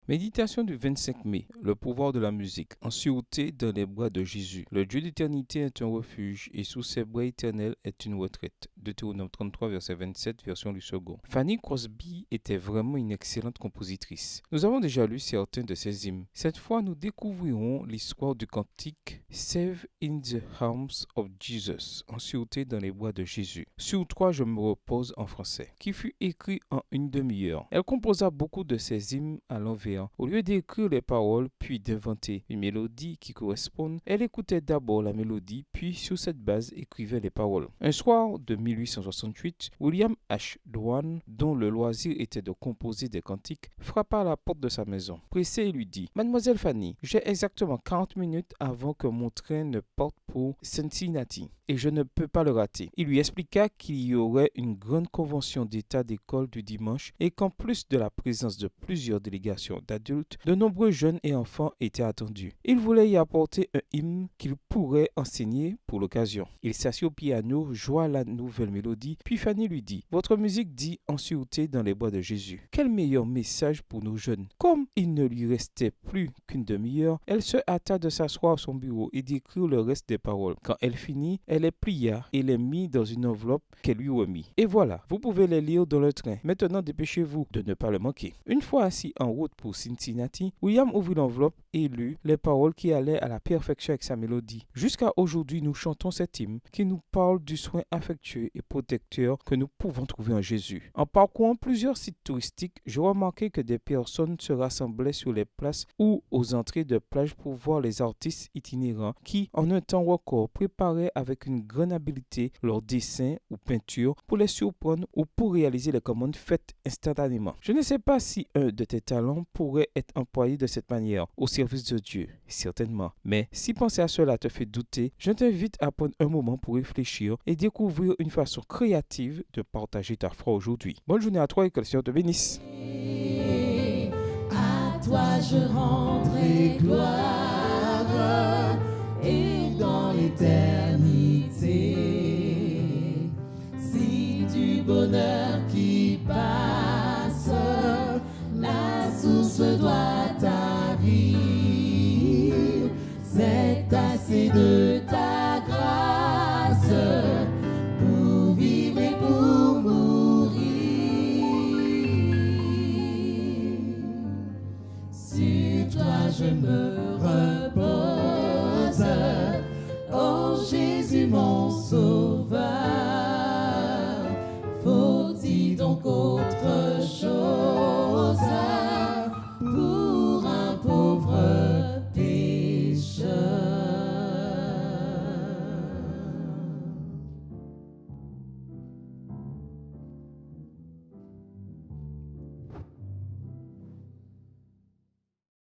Méditation du 25 mai. Le pouvoir de la musique. En sûreté dans les bras de Jésus. Le Dieu d'éternité est un refuge et sous ses bras éternels est une retraite. Deutéronome 33, verset 27, version du second. Fanny Crosby était vraiment une excellente compositrice. Nous avons déjà lu certains de ses hymnes. Cette fois, nous découvrirons l'histoire du cantique Save in the Arms of Jesus, en sûreté dans les bras de Jésus. Sur trois, je me repose en français, qui fut écrit en une demi-heure. Elle composa beaucoup de ses hymnes à l'envers. Au lieu d'écrire les paroles, puis d'inventer une mélodie qui corresponde, elle écoutait d'abord la mélodie, puis sur cette base écrivait les paroles. Un soir de 1868, William H. Dwan, dont le loisir était de composer des cantiques, frappa à la porte de sa maison. Pressé, et lui dit « Mademoiselle Fanny, j'ai exactement 40 minutes avant que mon train ne parte pour Cincinnati et je ne peux pas le rater. » Il lui expliqua qu'il y aurait une grande convention d'état d'école du dimanche et qu'en plus de la présence de plusieurs délégations d'adultes, de nombreux jeunes et enfants étaient attendus. Il voulait y apporter un hymne qu'il pourrait enseigner pour l'occasion. Il s'assit au piano, joua la nouvelle mélodie, puis Fanny lui dit « Votre musique dit en sûreté dans les bras de Jésus. » Quel meilleur message pour nos jeunes. Comme il ne lui restait plus qu'une demi-heure, elle se hâta de s'asseoir à son bureau et d'écrire le reste des paroles. Quand elle finit, elle les plia et les mit dans une enveloppe qu'elle lui remit. Et voilà, vous pouvez les lire dans le train. Maintenant, dépêchez-vous de ne pas le manquer. Une fois assis en route pour Cincinnati, William ouvrit l'enveloppe et lut les paroles qui allaient à la perfection avec sa mélodie. Jusqu'à aujourd'hui, nous chantons cet hymne qui nous parle du soin affectueux et protecteur que nous pouvons trouver en Jésus. En parcourant plusieurs sites touristiques, je remarquai que des personnes se rassemblaient sur les places ou aux entrées de plage pour voir les artistes itinérants qui, en un temps record, préparaient avec une grande habileté leurs dessins ou peintures pour les surprendre ou pour réaliser les commandes faites instantanément. Je ne sais pas si un de tes talents pourrait être employé de cette manière au service de Dieu, certainement. Mais si penser à cela te fait douter, je t'invite à prendre un moment pour réfléchir et découvrir une façon créative de partager ta foi aujourd'hui. Bonne journée à toi et que le Seigneur te bénisse. À toi je rendrai gloire et dans l'éternité, si du bonheur qui passe, la source doit tarir, c'est assez de ta grâce pour vivre et pour mourir. Sur toi je me repose, oh Jésus mon sauveur.